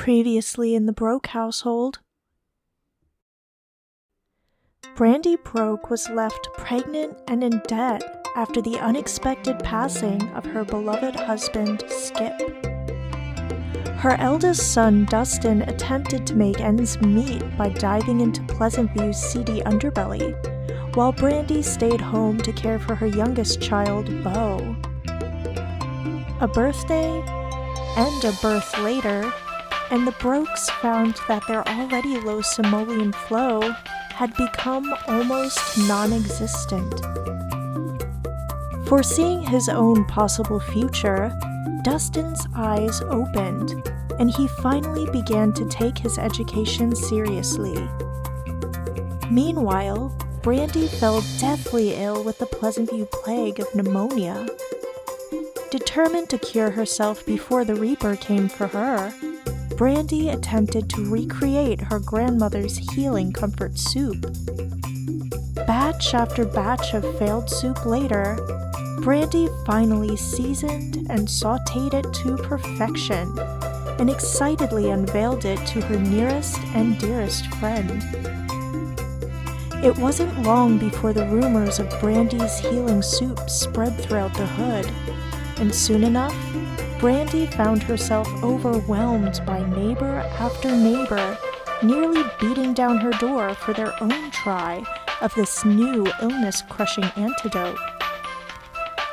Previously in the Broke household. Brandi Broke was left pregnant and in debt after the unexpected passing of her beloved husband, Skip. Her eldest son, Dustin, attempted to make ends meet by diving into Pleasantview's seedy underbelly, while Brandi stayed home to care for her youngest child, Beau. A birthday and a birth later, and the Brokes found that their already low simoleon flow had become almost non-existent. Foreseeing his own possible future, Dustin's eyes opened, and he finally began to take his education seriously. Meanwhile, Brandi fell deathly ill with the Pleasantview plague of pneumonia. Determined to cure herself before the Reaper came for her, Brandi attempted to recreate her grandmother's healing comfort soup. Batch after batch of failed soup later, Brandi finally seasoned and sautéed it to perfection, and excitedly unveiled it to her nearest and dearest friend. It wasn't long before the rumors of Brandi's healing soup spread throughout the hood, and soon enough, Brandi found herself overwhelmed by neighbor after neighbor, nearly beating down her door for their own try of this new illness-crushing antidote.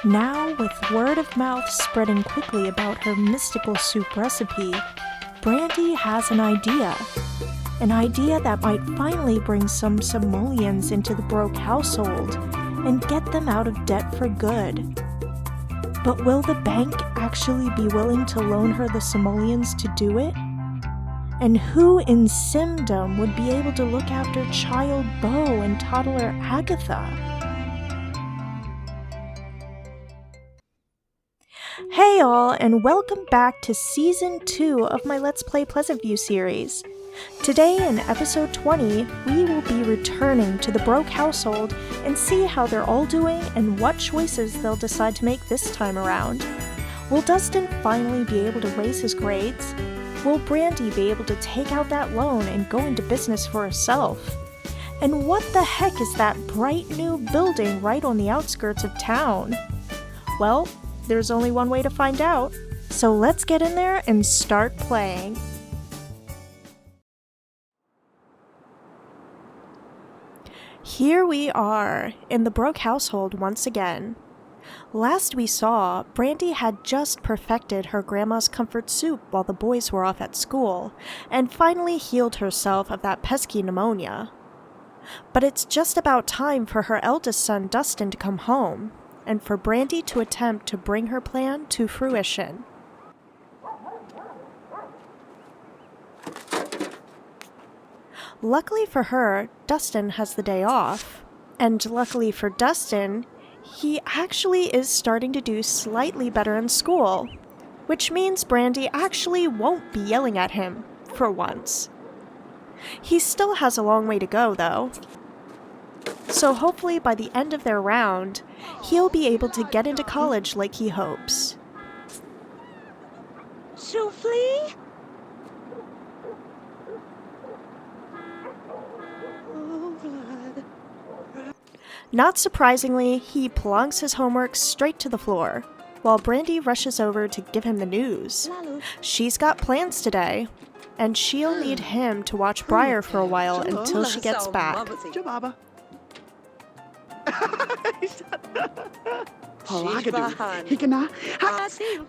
Now, with word of mouth spreading quickly about her mystical soup recipe, Brandi has an idea that might finally bring some simoleons into the Broke household and get them out of debt for good. But will the bank actually be willing to loan her the simoleons to do it? And who in Simdom would be able to look after child Beau and toddler Agatha? Hey all, and welcome back to Season 2 of my Let's Play Pleasantview series. Today in episode 20, we will be returning to the Broke household and see how they're all doing and what choices they'll decide to make this time around. Will Dustin finally be able to raise his grades? Will Brandi be able to take out that loan and go into business for herself? And what the heck is that bright new building right on the outskirts of town? Well, there's only one way to find out, so let's get in there and start playing. Here we are, in the Broke household once again. Last we saw, Brandi had just perfected her grandma's comfort soup while the boys were off at school, and finally healed herself of that pesky pneumonia. But it's just about time for her eldest son Dustin to come home, and for Brandi to attempt to bring her plan to fruition. Luckily for her, Dustin has the day off. And luckily for Dustin, he actually is starting to do slightly better in school, which means Brandi actually won't be yelling at him, for once. He still has a long way to go, though. So hopefully by the end of their round, he'll be able to get into college like he hopes. Souffle? Not surprisingly, he plonks his homework straight to the floor, while Brandi rushes over to give him the news. She's got plans today, and she'll need him to watch Briar for a while until she gets back.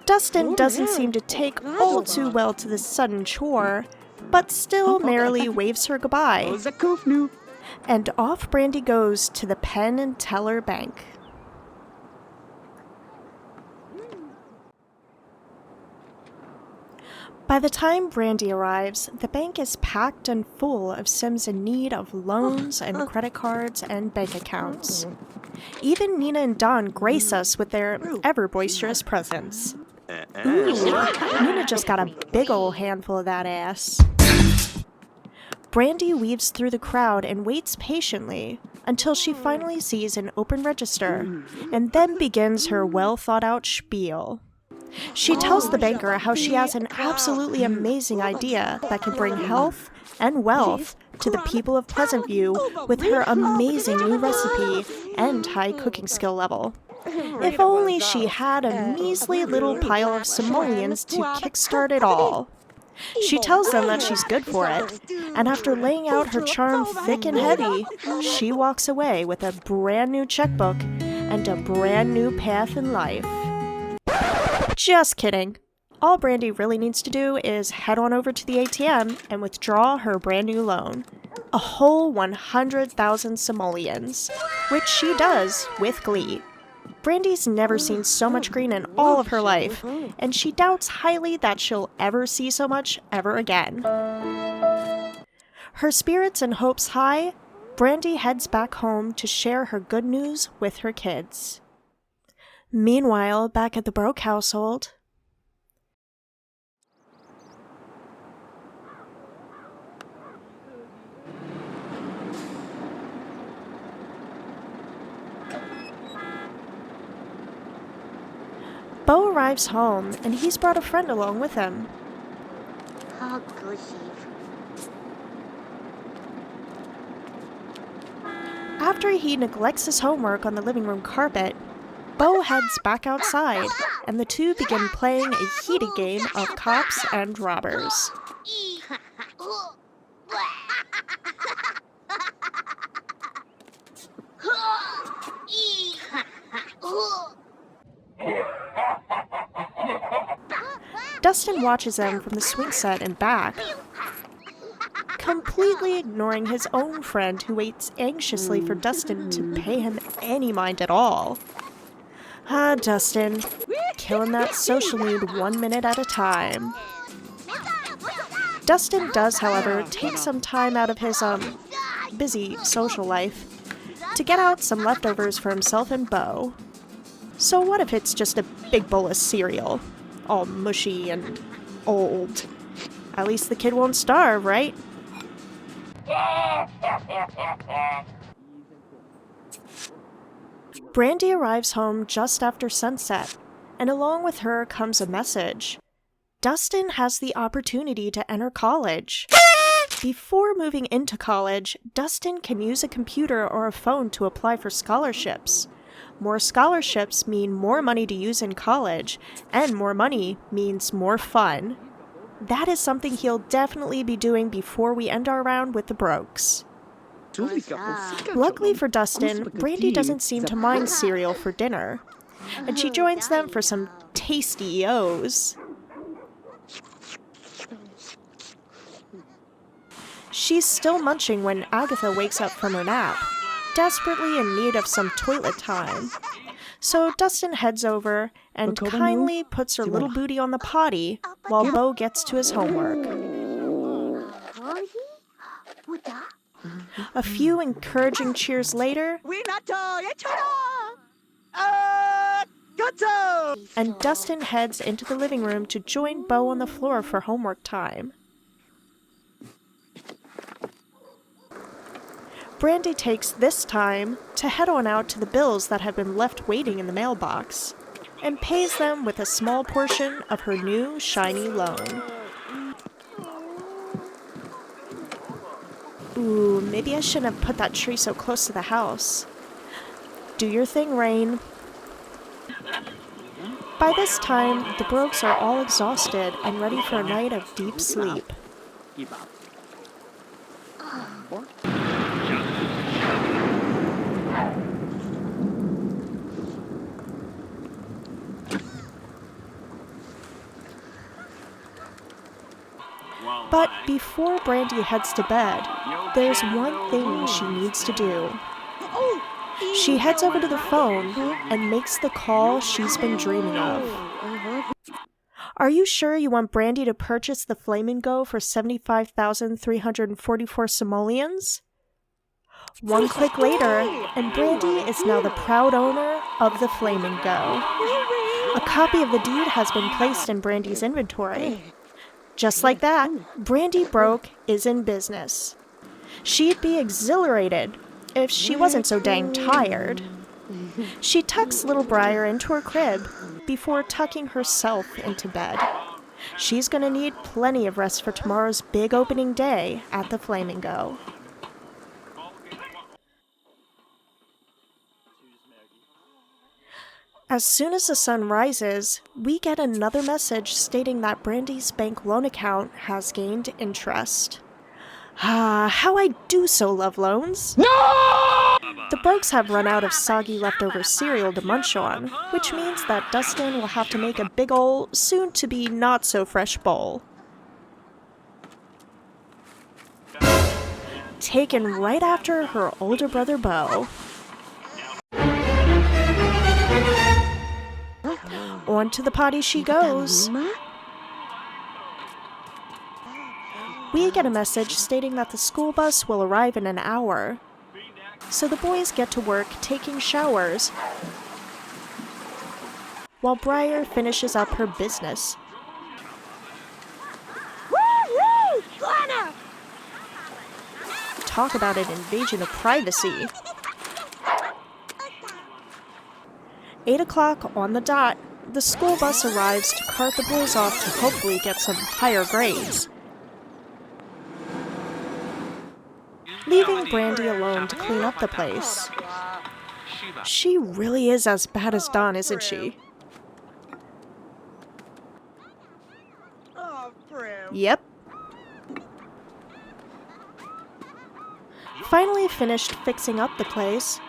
Dustin doesn't seem to take all too well to this sudden chore, but still merrily waves her goodbye. And off Brandi goes to the Penn and Teller Bank. By the time Brandi arrives, the bank is packed and full of Sims in need of loans and credit cards and bank accounts. Even Nina and Don grace us with their ever-boisterous presence. Ooh, Nina just got a big ol' handful of that ass. Brandi weaves through the crowd and waits patiently until she finally sees an open register, and then begins her well-thought-out spiel. She tells the banker how she has an absolutely amazing idea that can bring health and wealth to the people of Pleasantview with her amazing new recipe and high cooking skill level. If only she had a measly little pile of simoleons to kickstart it all. She tells them that she's good for it, and after laying out her charm thick and heavy, she walks away with a brand new checkbook and a brand new path in life. Just kidding. All Brandi really needs to do is head on over to the ATM and withdraw her brand new loan. A whole 100,000 simoleons, which she does with glee. Brandi's never seen so much green in all of her life, and she doubts highly that she'll ever see so much ever again. Her spirits and hopes high, Brandi heads back home to share her good news with her kids. Meanwhile, back at the Broke household, Bo arrives home, and he's brought a friend along with him. After he neglects his homework on the living room carpet, Bo heads back outside, and the two begin playing a heated game of cops and robbers. Dustin watches them from the swing set and back, completely ignoring his own friend who waits anxiously for Dustin to pay him any mind at all. Dustin, killing that social need 1 minute at a time. Dustin does, however, take some time out of his, busy social life to get out some leftovers for himself and Bo. So what if it's just a big bowl of cereal? All mushy and old. At least the kid won't starve, right? Brandi arrives home just after sunset, and along with her comes a message. Dustin has the opportunity to enter college. Before moving into college, Dustin can use a computer or a phone to apply for scholarships. More scholarships mean more money to use in college, and more money means more fun. That is something he'll definitely be doing before we end our round with the Brokes. Luckily for Dustin, Brandi doesn't seem to mind cereal for dinner, and she joins them for some tasty O's. She's still munching when Agatha wakes up from her nap, desperately in need of some toilet time. So Dustin heads over and kindly puts her little booty on the potty while Bo gets to his homework. A few encouraging cheers later, and Dustin heads into the living room to join Bo on the floor for homework time. Brandi takes this time to head on out to the bills that have been left waiting in the mailbox, and pays them with a small portion of her new shiny loan. Ooh, maybe I shouldn't have put that tree so close to the house. Do your thing, Rain. By this time, the Brokes are all exhausted and ready for a night of deep sleep. But before Brandi heads to bed, there's one thing she needs to do. She heads over to the phone and makes the call she's been dreaming of. Are you sure you want Brandi to purchase the Flamingo for 75,344 simoleons? One click later, and Brandi is now the proud owner of the Flamingo. A copy of the deed has been placed in Brandi's inventory. Just like that, Brandi Broke is in business. She'd be exhilarated if she wasn't so dang tired. She tucks little Briar into her crib before tucking herself into bed. She's going to need plenty of rest for tomorrow's big opening day at the Flamingo. As soon as the sun rises, we get another message stating that Brandi's bank loan account has gained interest. How I do so love loans. No! The Brokes have run out of soggy leftover cereal to munch on, which means that Dustin will have to make a big ol', soon-to-be not-so-fresh bowl. Taken right after her older brother Beau. On to the potty she goes. We get a message stating that the school bus will arrive in an hour, so the boys get to work taking showers while Briar finishes up her business. Talk about an invasion of privacy. 8 o'clock on the dot, the school bus arrives to cart the boys off to hopefully get some higher grades, leaving Brandi alone to clean up the place. She really is as bad as Dawn, isn't she? Yep. Finally finished fixing up the place,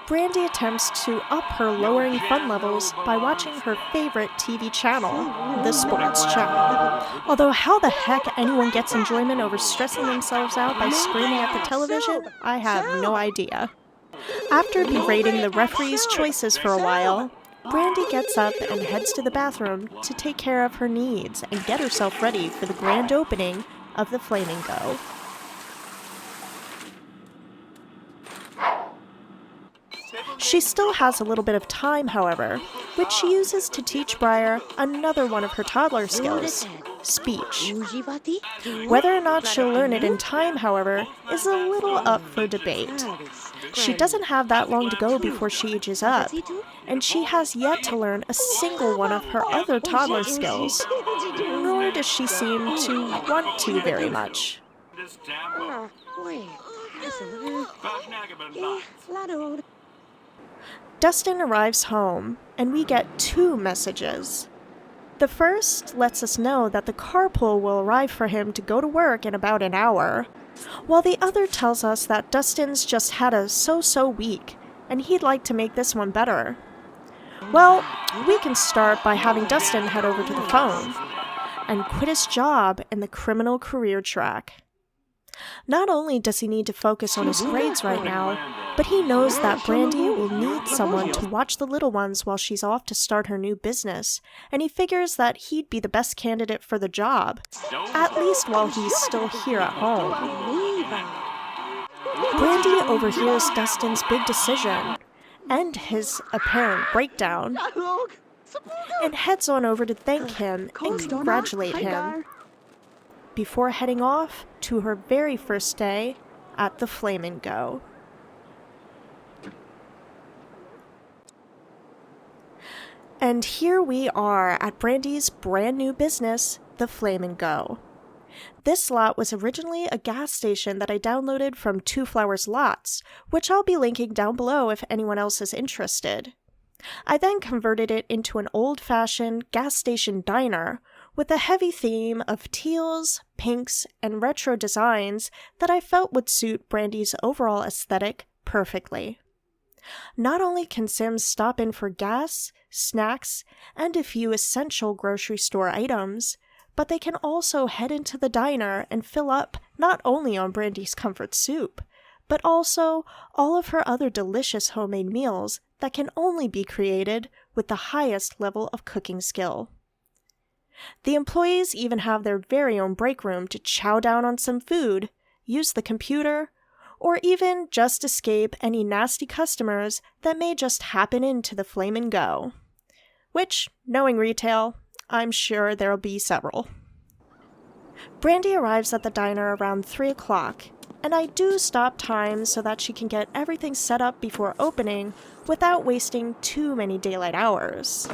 Brandi attempts to up her lowering fun levels by watching her favorite TV channel, the sports channel. Although how the heck anyone gets enjoyment over stressing themselves out by screaming at the television, I have no idea. After berating the referee's choices for a while, Brandi gets up and heads to the bathroom to take care of her needs and get herself ready for the grand opening of the Flamingo. She still has a little bit of time, however, which she uses to teach Briar another one of her toddler skills, speech. Whether or not she'll learn it in time, however, is a little up for debate. She doesn't have that long to go before she ages up, and she has yet to learn a single one of her other toddler skills, nor does she seem to want to very much. Dustin arrives home, and we get 2 messages. The first lets us know that the carpool will arrive for him to go to work in about an hour, while the other tells us that Dustin's just had a so-so week, and he'd like to make this one better. Well, we can start by having Dustin head over to the phone and quit his job in the criminal career track. Not only does he need to focus on his grades right now, but he knows that Brandi will need someone to watch the little ones while she's off to start her new business, and he figures that he'd be the best candidate for the job, at least while he's still here at home. Brandi overhears Dustin's big decision and his apparent breakdown, and heads on over to thank him and congratulate him, before heading off to her very first day at the Flamingo. And here we are at Brandi's brand new business, the Flamingo. This lot was originally a gas station that I downloaded from Two Flowers Lots, which I'll be linking down below if anyone else is interested. I then converted it into an old-fashioned gas station diner with a heavy theme of teals, pinks, and retro designs that I felt would suit Brandi's overall aesthetic perfectly. Not only can Sims stop in for gas, snacks, and a few essential grocery store items, but they can also head into the diner and fill up not only on Brandi's comfort soup, but also all of her other delicious homemade meals that can only be created with the highest level of cooking skill. The employees even have their very own break room to chow down on some food, use the computer, or even just escape any nasty customers that may just happen into the Flamingo. Which, knowing retail, I'm sure there'll be several. Brandi arrives at the diner around 3 o'clock, And I do stop time so that she can get everything set up before opening without wasting too many daylight hours.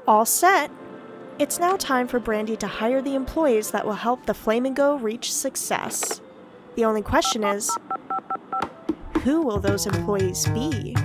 All set! It's now time for Brandi to hire the employees that will help the Flamingo reach success. The only question is, who will those employees be?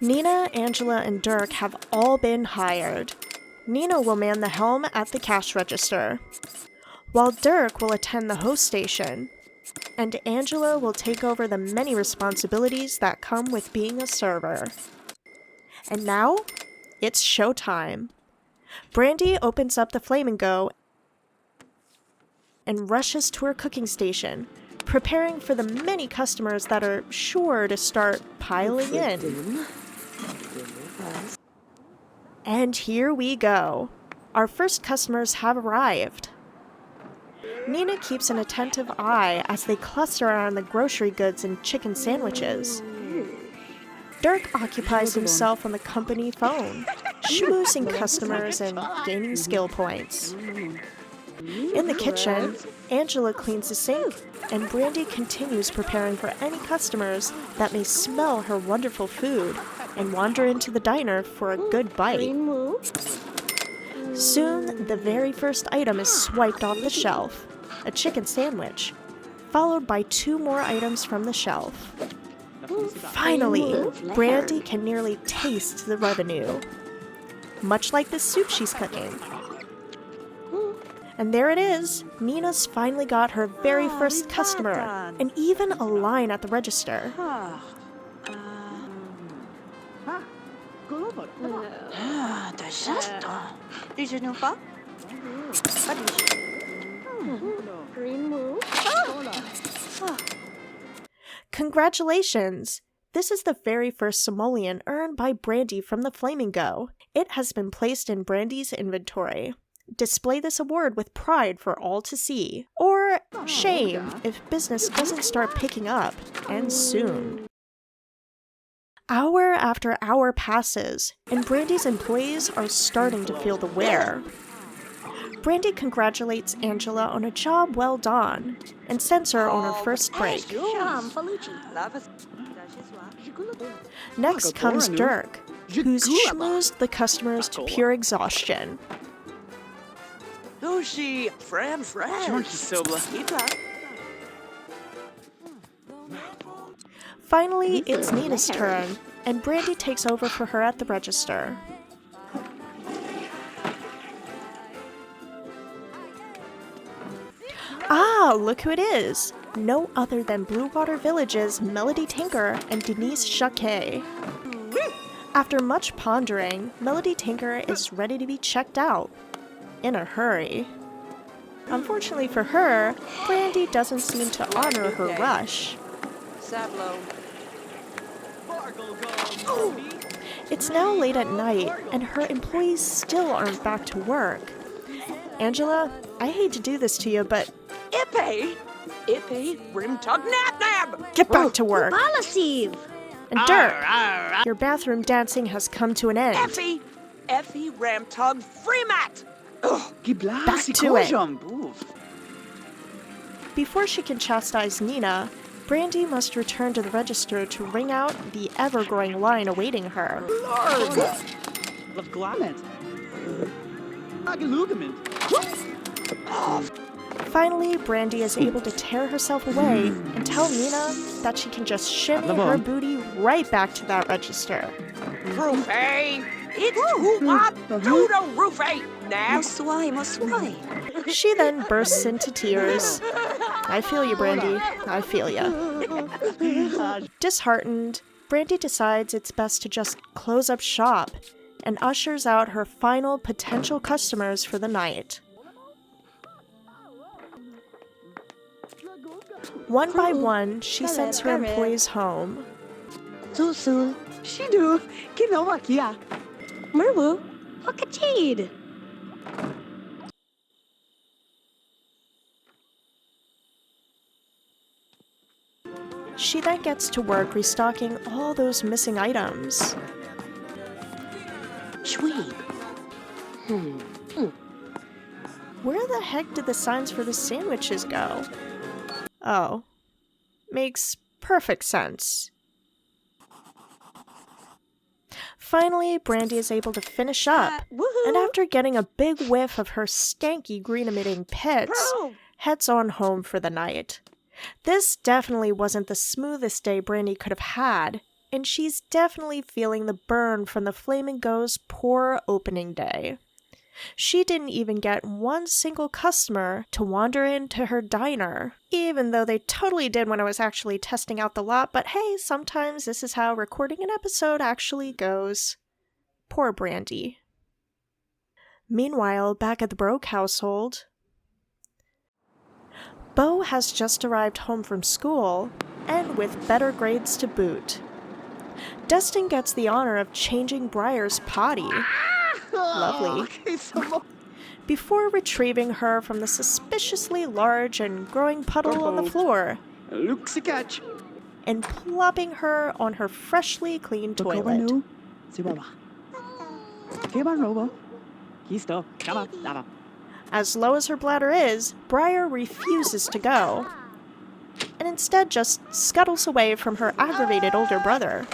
Nina, Angela, and Dirk have all been hired. Nina will man the helm at the cash register, while Dirk will attend the host station, and Angela will take over the many responsibilities that come with being a server. And now, it's showtime. Brandi opens up the Flamingo and rushes to her cooking station, preparing for the many customers that are sure to start piling in. And here we go. Our first customers have arrived. Nina keeps an attentive eye as they cluster around the grocery goods and chicken sandwiches. Dirk occupies himself on the company phone, schmoozing customers and gaining skill points. In the kitchen, Angela cleans the sink, and Brandi continues preparing for any customers that may smell her wonderful food and wander into the diner for a good bite. Soon, the very first item is swiped off the shelf, a chicken sandwich, followed by 2 more items from the shelf. Finally, Brandi can nearly taste the revenue, much like the soup she's cooking. And there it is! Nina's finally got her very first customer, and even a line at the register. Congratulations! This is the very first simoleon earned by Brandi from the Flamingo. It has been placed in Brandi's inventory. Display this award with pride for all to see. Or shame if business doesn't start picking up, and soon. Hour after hour passes, and Brandi's employees are starting to feel the wear. Brandi congratulates Angela on a job well done, and sends her on her first break. Next comes Dirk, who's schmoozed the customers to pure exhaustion. Finally, it's Nina's turn, and Brandi takes over for her at the register. Ah, look who it is! No other than Blue Water Village's Melody Tinker and Denise Jacquet. After much pondering, Melody Tinker is ready to be checked out. In a hurry. Unfortunately for her, Brandi doesn't seem to honor her rush. It's now late at night, and her employees still aren't back to work. Angela, I hate to do this to you, but... Ippy, rimtug nab. Get back to work. And Dirk, Arr. your bathroom dancing has come to an end. Effie, ramtug, free mat. Back to it. Before she can chastise Nina, Brandi must return to the register to ring out the ever-growing line awaiting her. Finally, Brandi is able to tear herself away and tell Nina that she can just shimmy her booty right back to that register. Roofie, it's too hot. Do the roofie now. She then bursts into tears. I feel you, Brandi. I feel ya. Disheartened, Brandi decides it's best to just close up shop and ushers out her final potential customers for the night. One by one, she sends her employees home. She then gets to work restocking all those missing items. Where the heck did the signs for the sandwiches go? Oh. Makes perfect sense. Finally, Brandi is able to finish up, and after getting a big whiff of her stanky green-emitting pits, heads on home for the night. This definitely wasn't the smoothest day Brandi could have had, and she's definitely feeling the burn from the Flamingo's poor opening day. She didn't even get one single customer to wander into her diner, even though they totally did when I was actually testing out the lot, but hey, sometimes this is how recording an episode actually goes. Poor Brandi. Meanwhile, back at the Broke household, Bo has just arrived home from school, and with better grades to boot. Dustin gets the honor of changing Briar's potty. Lovely. Before retrieving her from the suspiciously large and growing puddle on the floor, and plopping her on her freshly cleaned toilet. As low as her bladder is, Briar refuses to go, and instead just scuttles away from her aggravated older brother.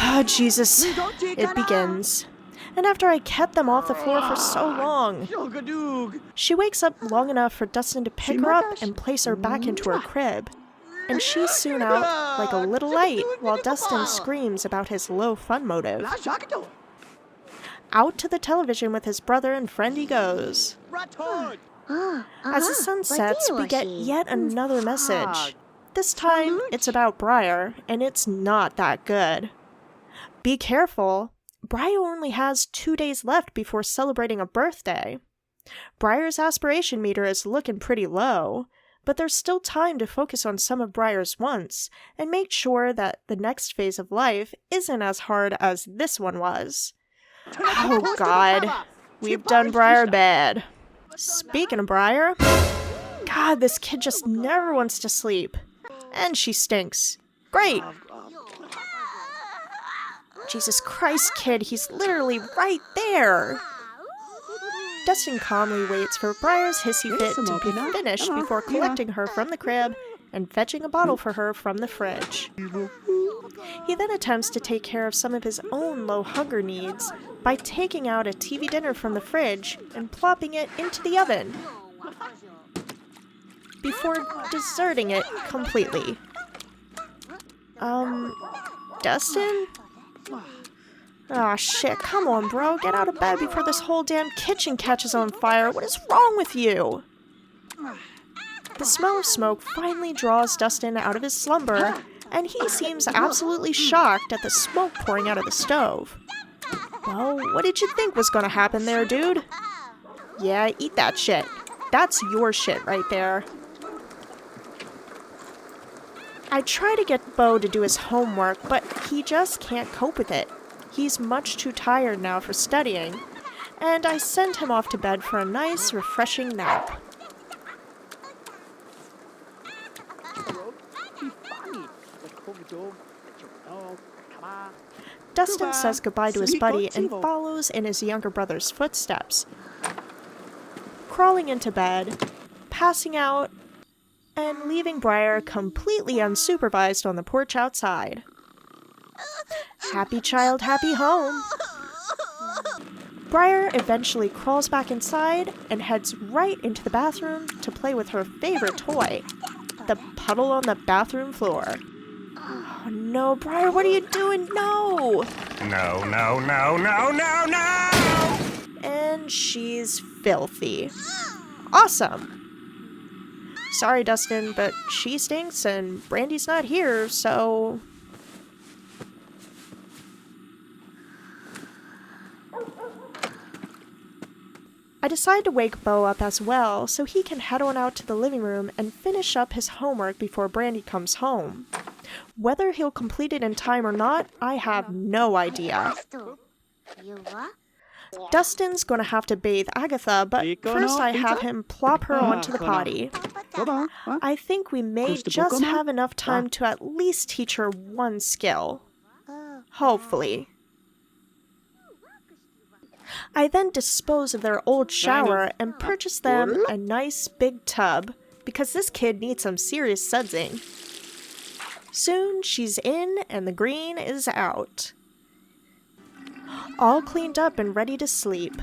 Oh, Jesus. It begins. And after I kept them off the floor for so long, she wakes up long enough for Dustin to pick her up and place her back into her crib. And she's soon out like a little light while Dustin screams about his low fun motive. Out to the television with his brother and friend he goes. As the sun sets, we get yet another message. This time, it's about Briar, and it's not that good. Be careful. Briar only has 2 days left before celebrating a birthday. Briar's aspiration meter is looking pretty low, but there's still time to focus on some of Briar's wants and make sure that the next phase of life isn't as hard as this one was. Oh God, we've done Briar bad. Speaking of Briar, God, this kid just never wants to sleep. And she stinks. Great. Jesus Christ, kid, he's literally right there. Dustin calmly waits for Briar's hissy fit to be finished before collecting her from the crib and fetching a bottle for her from the fridge. He then attempts to take care of some of his own low hunger needs by taking out a TV dinner from the fridge and plopping it into the oven, before deserting it completely. Dustin? Aw, shit, come on, bro. Get out of bed before this whole damn kitchen catches on fire. What is wrong with you? The smell of smoke finally draws Dustin out of his slumber, and he seems absolutely shocked at the smoke pouring out of the stove. Well, what did you think was gonna happen there, dude? Yeah, eat that shit. That's your shit right there. I try to get Bo to do his homework, but he just can't cope with it. He's much too tired now for studying, and I send him off to bed for a nice, refreshing nap. Dustin says goodbye to his buddy and follows in his younger brother's footsteps, crawling into bed, passing out, and leaving Briar completely unsupervised on the porch outside. Happy child, happy home. Briar eventually crawls back inside and heads right into the bathroom to play with her favorite toy, the puddle on the bathroom floor. Oh no, Briar, what are you doing? No! No, no, no, no, no, no! And she's filthy. Awesome! Sorry, Dustin, but she stinks and Brandi's not here, so... I decide to wake Bo up as well, so he can head on out to the living room and finish up his homework before Brandi comes home. Whether he'll complete it in time or not, I have no idea. Dustin's gonna have to bathe Agatha, but first I have him plop her onto the potty. I think we may just have enough time to at least teach her one skill. Hopefully. I then dispose of their old shower and purchase them a nice big tub, because this kid needs some serious sudsing. Soon she's in and the green is out. All cleaned up and ready to sleep.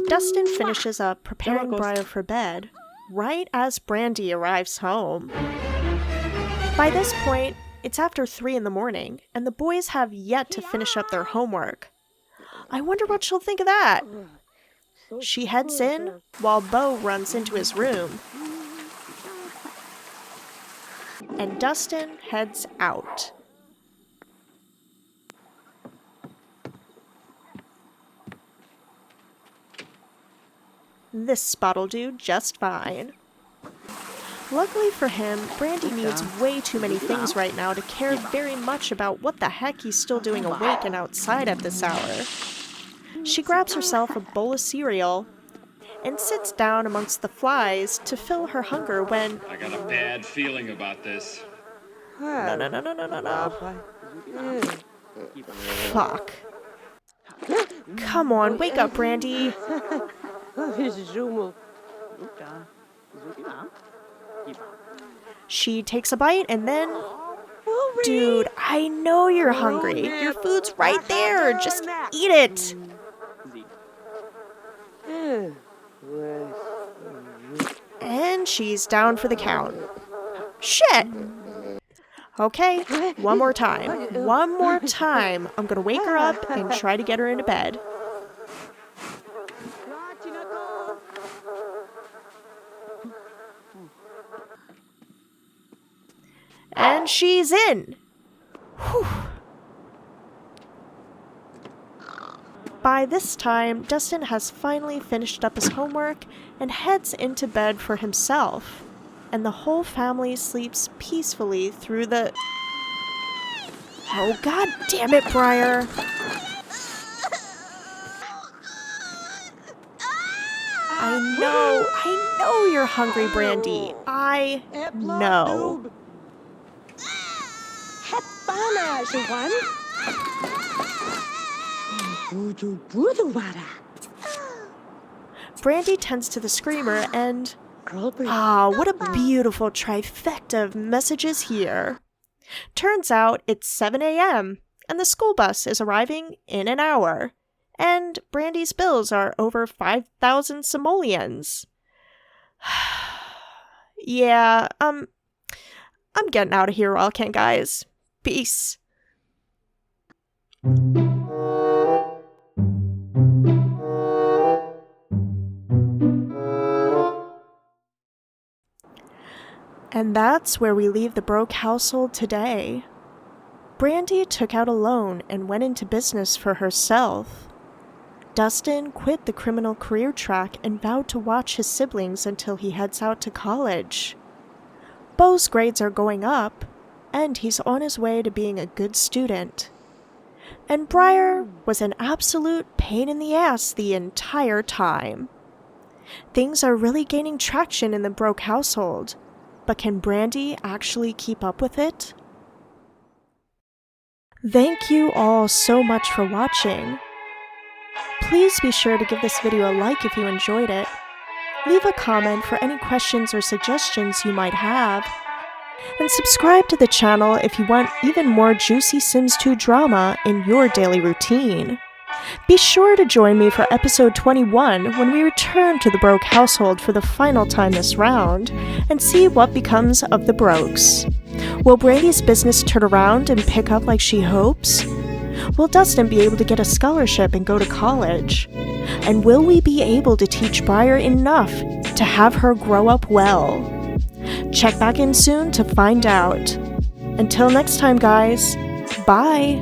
Dustin finishes up preparing Briar for bed, right as Brandi arrives home. By this point, it's after 3 in the morning, and the boys have yet to finish up their homework. I wonder what she'll think of that. She heads in, while Bo runs into his room. And Dustin heads out. This spot'll do just fine. Luckily for him, Brandi needs way too many things right now to care very much about what the heck he's still doing awake and outside at this hour. She grabs herself a bowl of cereal and sits down amongst the flies to fill her hunger when... I got a bad feeling about this. No. Fuck. Come on, wake up, Brandi. She takes a bite and then... Dude, I know you're hungry. Your food's right there. Just eat it. And she's down for the count. Shit! Okay, one more time. One more time. I'm gonna wake her up and try to get her into bed. And she's in! Whew. By this time, Dustin has finally finished up his homework and heads into bed for himself, and the whole family sleeps peacefully through the... Oh, god damn it, Briar! I know you're hungry, Brandi. I know. Brandi tends to the screamer and... what a beautiful trifecta of messages here. Turns out it's 7 a.m. and the school bus is arriving in an hour. And Brandi's bills are over 5,000 simoleons. Yeah, I'm getting out of here, Wildcat guys. Peace. And that's where we leave the broke household today. Brandi took out a loan and went into business for herself. Dustin quit the criminal career track and vowed to watch his siblings until he heads out to college. Beau's grades are going up, and he's on his way to being a good student. And Briar was an absolute pain in the ass the entire time. Things are really gaining traction in the Broke household, but can Brandi actually keep up with it? Thank you all so much for watching. Please be sure to give this video a like if you enjoyed it. Leave a comment for any questions or suggestions you might have. And subscribe to the channel if you want even more juicy Sims 2 drama in your daily routine. Be sure to join me for episode 21 when we return to the Broke household for the final time this round and see what becomes of the Brokes. Will Brandi's business turn around and pick up like she hopes? Will Dustin be able to get a scholarship and go to college? And will we be able to teach Briar enough to have her grow up well? Check back in soon to find out. Until next time, guys. Bye!